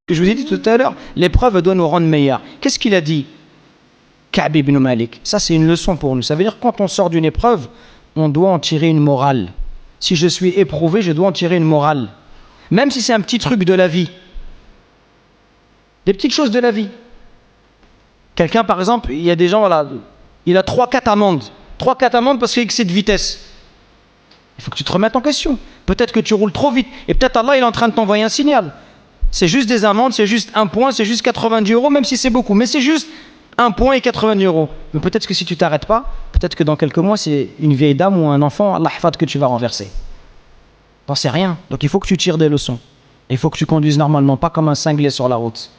Que je vous ai dit tout à l'heure, l'épreuve doit nous rendre meilleurs. Qu'est-ce qu'il a dit, Ka'b ibn Malik? Ça, c'est une leçon pour nous. Ça veut dire que quand on sort d'une épreuve, on doit en tirer une morale. Si je suis éprouvé, je dois en tirer une morale. Même si c'est un petit truc de la vie. Des petites choses de la vie. Quelqu'un, par exemple, il y a des gens, voilà, il a 3-4 amendes. 3-4 amendes parce qu'il excède de vitesse. Il faut que tu te remettes en question. Peut-être que tu roules trop vite. Et peut-être Allah, il est en train de t'envoyer un signal. C'est juste des amendes, c'est juste un point, c'est juste 90 €, même si c'est beaucoup. Mais c'est juste un point et 90 €. Mais peut-être que si tu t'arrêtes pas, peut-être que dans quelques mois, c'est une vieille dame ou un enfant, Allah hafad, que tu vas renverser. T'en sais rien. Donc il faut que tu tires des leçons. Il faut que tu conduises normalement, pas comme un cinglé sur la route.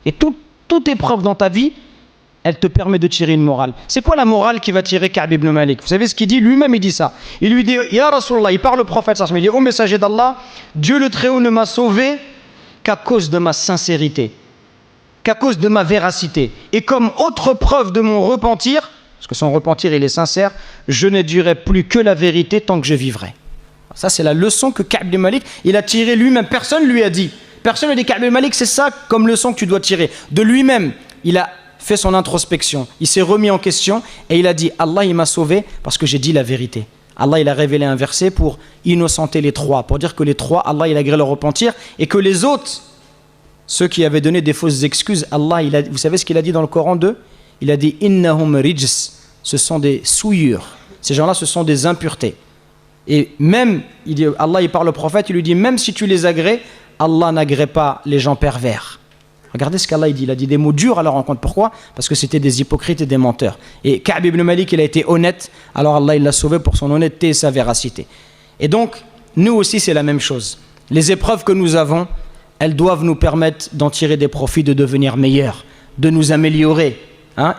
Et toute épreuve dans ta vie, elle te permet de tirer une morale. C'est quoi la morale qui va tirer Ka'b ibn Malik? Vous savez ce qu'il dit? Lui-même, il dit ça. Il lui dit, Ya Rasulallah, il parle au prophète, il dit, ô messager d'Allah, Dieu le Très-Haut ne m'a sauvé qu'à cause de ma sincérité, qu'à cause de ma véracité. Et comme autre preuve de mon repentir, parce que son repentir, il est sincère, je ne dirai plus que la vérité tant que je vivrai. Ça, c'est la leçon que Ka'b ibn Malik, il a tiré lui-même. Personne lui a dit. Personne ne dit, Ka'b ibn Malik, c'est ça comme leçon que tu dois tirer. De lui-même, il a fait son introspection. Il s'est remis en question et il a dit, Allah, il m'a sauvé parce que j'ai dit la vérité. Allah, il a révélé un verset pour innocenter les trois, pour dire que les trois, Allah, il a gré leur repentir, et que les autres, ceux qui avaient donné des fausses excuses, Allah, vous savez ce qu'il a dit dans le Coran d'eux? Il a dit, Innahum rijs, ce sont des souillures. Ces gens-là, ce sont des impuretés. Et même, Allah, il parle au prophète, il lui dit, même si tu les agrées, Allah n'agrée pas les gens pervers. Regardez ce qu'Allah dit. Il a dit des mots durs à leur rencontre. Pourquoi? Parce que c'était des hypocrites et des menteurs. Et Ka'b ibn Malik, il a été honnête. Alors Allah, il l'a sauvé pour son honnêteté et sa véracité. Et donc, nous aussi, c'est la même chose. Les épreuves que nous avons, elles doivent nous permettre d'en tirer des profits, de devenir meilleurs, de nous améliorer.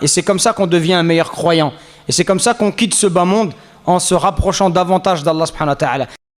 Et c'est comme ça qu'on devient un meilleur croyant. Et c'est comme ça qu'on quitte ce bas monde en se rapprochant davantage d'Allah subhanahu wa ta'ala.